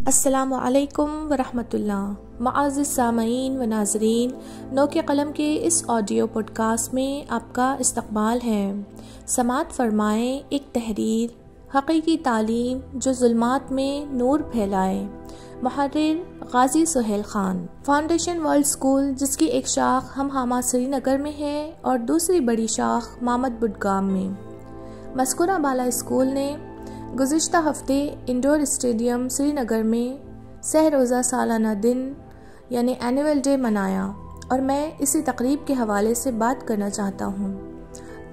السلام علیکم ورحمۃ اللہ۔ معزز سامعین و ناظرین، نو کے قلم کے اس آڈیو پوڈ کاسٹ میں آپ کا استقبال ہے۔ سماعت فرمائیں ایک تحریر، حقیقی تعلیم جو ظلمات میں نور پھیلائے۔ محرر Ghazi Sohail Khan. Foundation world school, جس کی ایک شاخ ہمہامہ سری نگر میں ہے اور دوسری بڑی شاخ مامد بڈگام میں۔ مذکورہ بالا اسکول نے گزشتہ ہفتے انڈور اسٹیڈیم سری نگر میں سہ روزہ سالانہ دن یعنی اینول ڈے منایا اور میں اسی تقریب کے حوالے سے بات کرنا چاہتا ہوں۔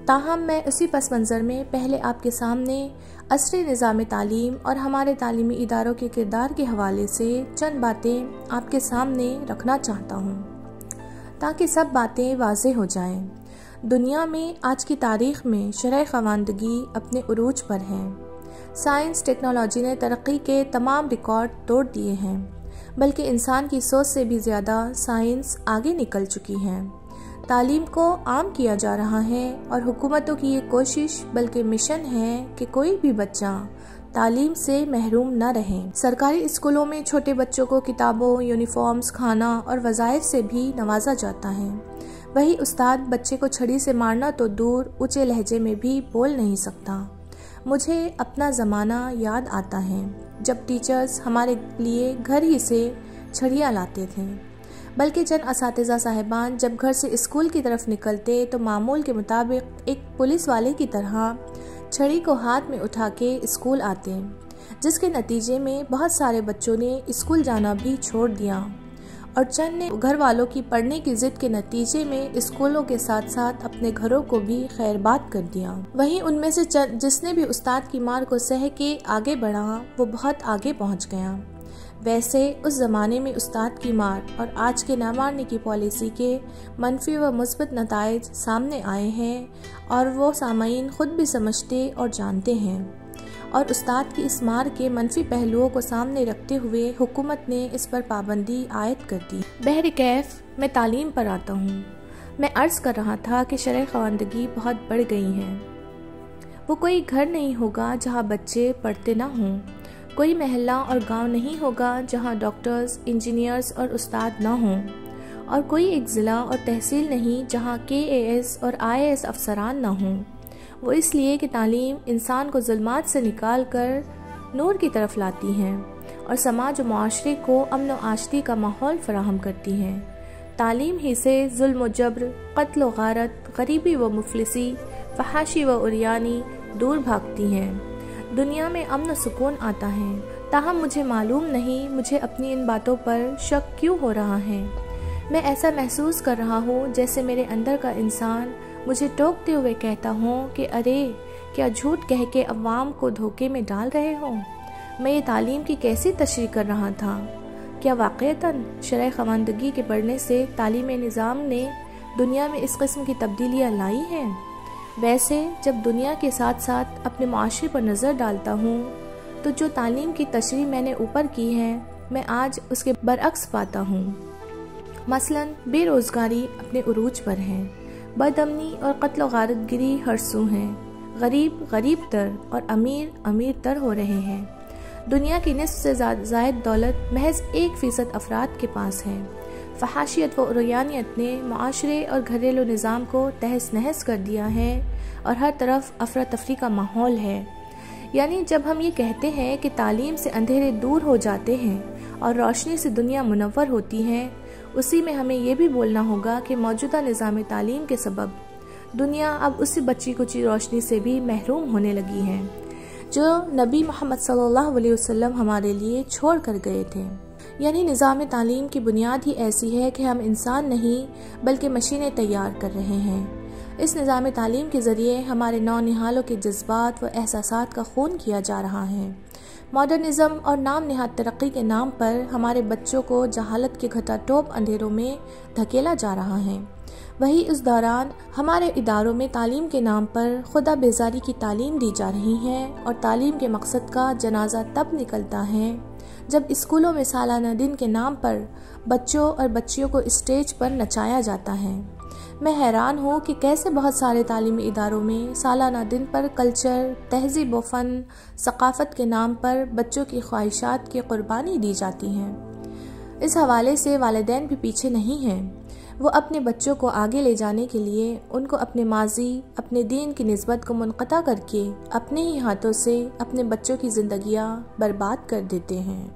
تاہم میں اسی پس منظر میں پہلے آپ کے سامنے عصری نظام تعلیم اور ہمارے تعلیمی اداروں کے کردار کے حوالے سے چند باتیں آپ کے سامنے رکھنا چاہتا ہوں تاکہ سب باتیں واضح ہو جائیں۔ دنیا میں آج کی تاریخ میں شرح خواندگی اپنے عروج پر ہے۔ سائنس ٹیکنالوجی نے ترقی کے تمام ریکارڈ توڑ دیے ہیں، بلکہ انسان کی سوچ سے بھی زیادہ سائنس آگے نکل چکی ہے۔ تعلیم کو عام کیا جا رہا ہے اور حکومتوں کی یہ کوشش بلکہ مشن ہے کہ کوئی بھی بچہ تعلیم سے محروم نہ رہے۔ سرکاری اسکولوں میں چھوٹے بچوں کو کتابوں، یونیفارمز، کھانا اور وظائف سے بھی نوازا جاتا ہے۔ وہی استاد بچے کو چھڑی سے مارنا تو دور، اونچے لہجے میں بھی بول نہیں سکتا۔ مجھے اپنا زمانہ یاد آتا ہے جب ٹیچرز ہمارے لیے گھر ہی سے چھڑیاں لاتے تھے، بلکہ چند اساتذہ صاحبان جب گھر سے اسکول کی طرف نکلتے تو معمول کے مطابق ایک پولیس والے کی طرح چھڑی کو ہاتھ میں اٹھا کے اسکول آتے، جس کے نتیجے میں بہت سارے بچوں نے اسکول جانا بھی چھوڑ دیا اور چند نے گھر والوں کی پڑھنے کی ضد کے نتیجے میں اسکولوں کے ساتھ ساتھ اپنے گھروں کو بھی خیر باد کر دیا۔ وہیں ان میں سے جس نے بھی استاد کی مار کو سہ کے آگے بڑھا وہ بہت آگے پہنچ گیا۔ ویسے اس زمانے میں استاد کی مار اور آج کے نہ مارنے کی پالیسی کے منفی و مثبت نتائج سامنے آئے ہیں اور وہ سامعین خود بھی سمجھتے اور جانتے ہیں، اور استاد کی اس مار کے منفی پہلوؤں کو سامنے رکھتے ہوئے حکومت نے اس پر پابندی عائد کر دی۔ بہرکیف میں تعلیم پر آتا ہوں۔ میں عرض کر رہا تھا کہ شرح خواندگی بہت بڑھ گئی ہے۔ وہ کوئی گھر نہیں ہوگا جہاں بچے پڑھتے نہ ہوں، کوئی محلہ اور گاؤں نہیں ہوگا جہاں ڈاکٹرز، انجینئرز اور استاد نہ ہوں، اور کوئی ایک ضلع اور تحصیل نہیں جہاں KAS اور IAS افسران نہ ہوں۔ وہ اس لیے کہ تعلیم انسان کو ظلمات سے نکال کر نور کی طرف لاتی ہے اور سماج و معاشرے کو امن و آشتی کا ماحول فراہم کرتی ہے۔ تعلیم ہی سے ظلم و جبر، قتل و غارت، غریبی و مفلسی، فحاشی و عریانی دور بھاگتی ہیں۔ دنیا میں امن و سکون آتا ہے۔ تاہم مجھے معلوم نہیں مجھے اپنی ان باتوں پر شک کیوں ہو رہا ہے۔ میں ایسا محسوس کر رہا ہوں جیسے میرے اندر کا انسان مجھے ٹوکتے ہوئے کہتا ہوں کہ ارے کیا جھوٹ کہہ کے عوام کو دھوکے میں ڈال رہے ہو؟ میں یہ تعلیم کی کیسی تشریح کر رہا تھا؟ کیا واقعتاً شرح خواندگی کے بڑھنے سے تعلیمی نظام نے دنیا میں اس قسم کی تبدیلیاں لائی ہیں؟ ویسے جب دنیا کے ساتھ ساتھ اپنے معاشرے پر نظر ڈالتا ہوں تو جو تعلیم کی تشریح میں نے اوپر کی ہے میں آج اس کے برعکس پاتا ہوں۔ مثلاً بے روزگاری اپنے عروج پر ہے، بد امنی اور قتل و غارت گری ہر سو ہیں، غریب غریب تر اور امیر امیر تر ہو رہے ہیں۔ دنیا کی نصف سے زائد دولت محض 1% افراد کے پاس ہے۔ فحاشیت و عریانیت نے معاشرے اور گھریلو نظام کو تہس نہس کر دیا ہے اور ہر طرف افراتفری کا ماحول ہے۔ یعنی جب ہم یہ کہتے ہیں کہ تعلیم سے اندھیرے دور ہو جاتے ہیں اور روشنی سے دنیا منور ہوتی ہے، اسی میں ہمیں یہ بھی بولنا ہوگا کہ موجودہ نظام تعلیم کے سبب دنیا اب اسی بچی کچی روشنی سے بھی محروم ہونے لگی ہے جو نبی محمد صلی اللہ علیہ وسلم ہمارے لیے چھوڑ کر گئے تھے۔ یعنی نظام تعلیم کی بنیاد ہی ایسی ہے کہ ہم انسان نہیں بلکہ مشینیں تیار کر رہے ہیں۔ اس نظام تعلیم کے ذریعے ہمارے نونہالوں کے جذبات و احساسات کا خون کیا جا رہا ہے۔ ماڈرنزم اور نام نہاد ترقی کے نام پر ہمارے بچوں کو جہالت کے گھٹا ٹوپ اندھیروں میں دھکیلا جا رہا ہے۔ وہی اس دوران ہمارے اداروں میں تعلیم کے نام پر خدا بیزاری کی تعلیم دی جا رہی ہے اور تعلیم کے مقصد کا جنازہ تب نکلتا ہے جب اسکولوں میں سالانہ دن کے نام پر بچوں اور بچیوں کو اسٹیج پر نچایا جاتا ہے۔ میں حیران ہوں کہ کیسے بہت سارے تعلیمی اداروں میں سالانہ دن پر کلچر، تہذیب و فن، ثقافت کے نام پر بچوں کی خواہشات کی قربانی دی جاتی ہیں۔ اس حوالے سے والدین بھی پیچھے نہیں ہیں۔ وہ اپنے بچوں کو آگے لے جانے کے لیے ان کو اپنے ماضی، اپنے دین کی نسبت کو منقطع کر کے اپنے ہی ہاتھوں سے اپنے بچوں کی زندگیاں برباد کر دیتے ہیں۔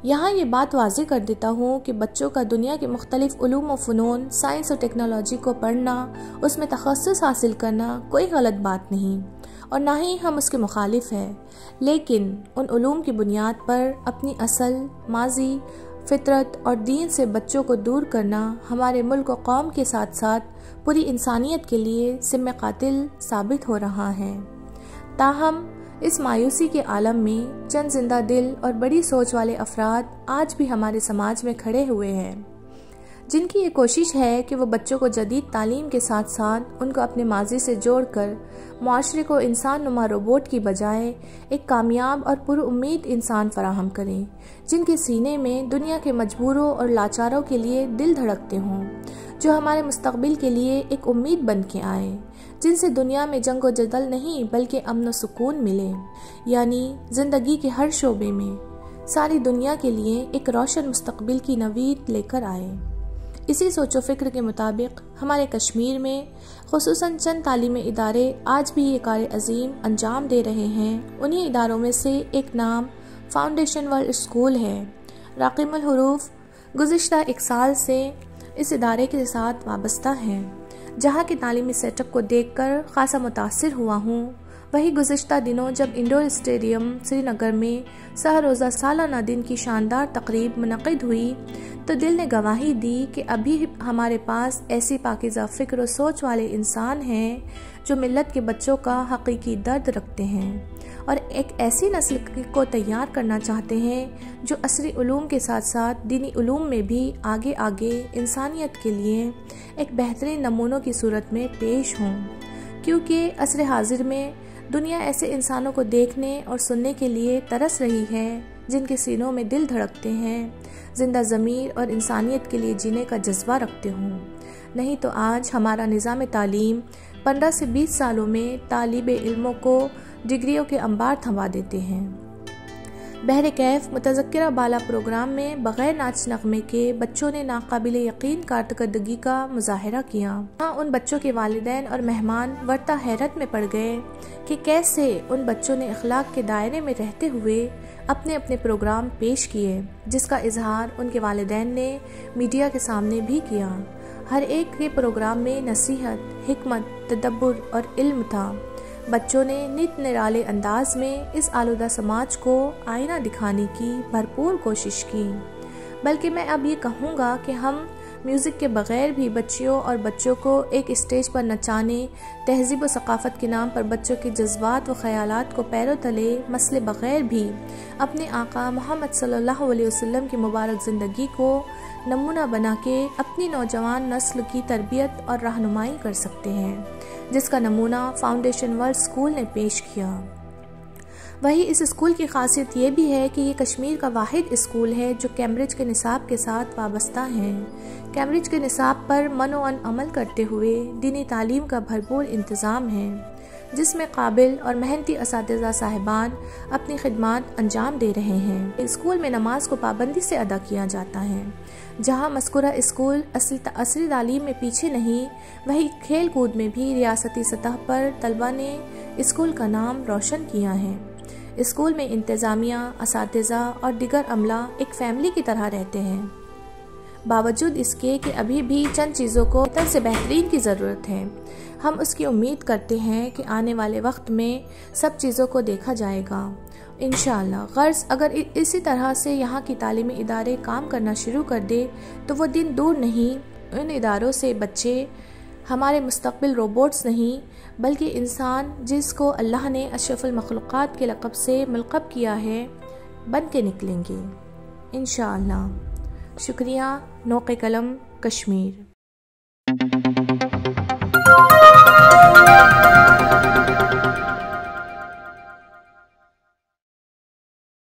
یہاں یہ بات واضح کر دیتا ہوں کہ بچوں کا دنیا کے مختلف علوم و فنون، سائنس اور ٹیکنالوجی کو پڑھنا، اس میں تخصص حاصل کرنا کوئی غلط بات نہیں، اور نہ ہی ہم اس کے مخالف ہیں، لیکن ان علوم کی بنیاد پر اپنی اصل، ماضی، فطرت اور دین سے بچوں کو دور کرنا ہمارے ملک و قوم کے ساتھ ساتھ پوری انسانیت کے لیے سم قاتل ثابت ہو رہا ہے۔ تاہم اس مایوسی کے عالم میں چند زندہ دل اور بڑی سوچ والے افراد آج بھی ہمارے سماج میں کھڑے ہوئے ہیں، جن کی یہ کوشش ہے کہ وہ بچوں کو جدید تعلیم کے ساتھ ساتھ ان کو اپنے ماضی سے جوڑ کر معاشرے کو انسان نما روبوٹ کی بجائے ایک کامیاب اور پر امید انسان فراہم کریں، جن کے سینے میں دنیا کے مجبوروں اور لاچاروں کے لیے دل دھڑکتے ہوں، جو ہمارے مستقبل کے لیے ایک امید بن کے آئیں، جن سے دنیا میں جنگ و جدل نہیں بلکہ امن و سکون ملے، یعنی زندگی کے ہر شعبے میں ساری دنیا کے لیے ایک روشن مستقبل کی نوید لے کر آئے۔ اسی سوچ و فکر کے مطابق ہمارے کشمیر میں خصوصاً چند تعلیمی ادارے آج بھی یہ کار عظیم انجام دے رہے ہیں۔ انہی اداروں میں سے ایک نام فاؤنڈیشن ورلڈ اسکول ہے۔ راقم الحروف گزشتہ 1 سال سے اس ادارے کے ساتھ وابستہ ہیں، جہاں کے تعلیمی سیٹ اپ کو دیکھ کر خاصا متاثر ہوا ہوں۔ وہی گزشتہ دنوں جب انڈور اسٹیڈیم سری نگر میں سہ روزہ سالانہ دن کی شاندار تقریب منعقد ہوئی تو دل نے گواہی دی کہ ابھی ہمارے پاس ایسی پاکیزہ فکر و سوچ والے انسان ہیں جو ملت کے بچوں کا حقیقی درد رکھتے ہیں اور ایک ایسی نسل کو تیار کرنا چاہتے ہیں جو عصری علوم کے ساتھ ساتھ دینی علوم میں بھی آگے انسانیت کے لیے ایک بہترین نمونوں کی صورت میں پیش ہوں، کیونکہ عصر حاضر میں دنیا ایسے انسانوں کو دیکھنے اور سننے کے لیے ترس رہی ہے جن کے سینوں میں دل دھڑکتے ہیں، زندہ ضمیر اور انسانیت کے لیے جینے کا جذبہ رکھتے ہوں۔ نہیں تو آج ہمارا نظام تعلیم 15 سے 20 سالوں میں طالب علموں کو ڈگریوں کے انبار تھما دیتے ہیں۔ بہرکیف متذکرہ بالا پروگرام میں بغیر ناچ نغمے کے بچوں نے ناقابل یقین کارکردگی کا مظاہرہ کیا۔ ہاں ان بچوں کے والدین اور مہمان ورطہ حیرت میں پڑ گئے کہ کیسے ان بچوں نے اخلاق کے دائرے میں رہتے ہوئے اپنے پروگرام پیش کیے، جس کا اظہار ان کے والدین نے میڈیا کے سامنے بھی کیا۔ ہر ایک کے پروگرام میں نصیحت، حکمت، تدبر اور علم تھا۔ بچوں نے نت نرالے انداز میں اس آلودہ سماج کو آئینہ دکھانے کی بھرپور کوشش کی، بلکہ میں اب یہ کہوں گا کہ ہم میوزک کے بغیر بھی بچیوں اور بچوں کو ایک اسٹیج پر نچانے، تہذیب و ثقافت کے نام پر بچوں کے جذبات و خیالات کو پیروں تلے مسلے بغیر بھی اپنے آقا محمد صلی اللہ علیہ وسلم کی مبارک زندگی کو نمونہ بنا کے اپنی نوجوان نسل کی تربیت اور رہنمائی کر سکتے ہیں، جس کا نمونہ فاؤنڈیشن ورلڈ اسکول نے پیش کیا۔ وہی اس اسکول کی خاصیت یہ بھی ہے کہ یہ کشمیر کا واحد اسکول ہے جو کیمبرج کے نصاب کے ساتھ وابستہ ہے۔ کیمبرج کے نصاب پر منوعن عمل کرتے ہوئے دینی تعلیم کا بھرپور انتظام ہے، جس میں قابل اور محنتی اساتذہ صاحبان اپنی خدمات انجام دے رہے ہیں۔ اسکول میں نماز کو پابندی سے ادا کیا جاتا ہے۔ جہاں مذکورہ اسکول عصری تعلیم میں پیچھے نہیں، وہی کھیل کود میں بھی ریاستی سطح پر طلبہ نے اسکول کا نام روشن کیا ہے۔ اسکول میں انتظامیہ، اساتذہ اور دیگر عملہ ایک فیملی کی طرح رہتے ہیں، باوجود اس کے کہ ابھی بھی چند چیزوں کو بہتر سے بہترین کی ضرورت ہے۔ ہم اس کی امید کرتے ہیں کہ آنے والے وقت میں سب چیزوں کو دیکھا جائے گا انشاءاللہ۔ غرض اگر اسی طرح سے یہاں کی تعلیمی ادارے کام کرنا شروع کر دے تو وہ دن دور نہیں، ان اداروں سے بچے ہمارے مستقبل روبوٹس نہیں بلکہ انسان جس کو اللہ نے اشرف المخلوقات کے لقب سے ملقب کیا ہے بن کے نکلیں گے انشاءاللہ۔ شکریہ۔ نوق قلم، کشمیر۔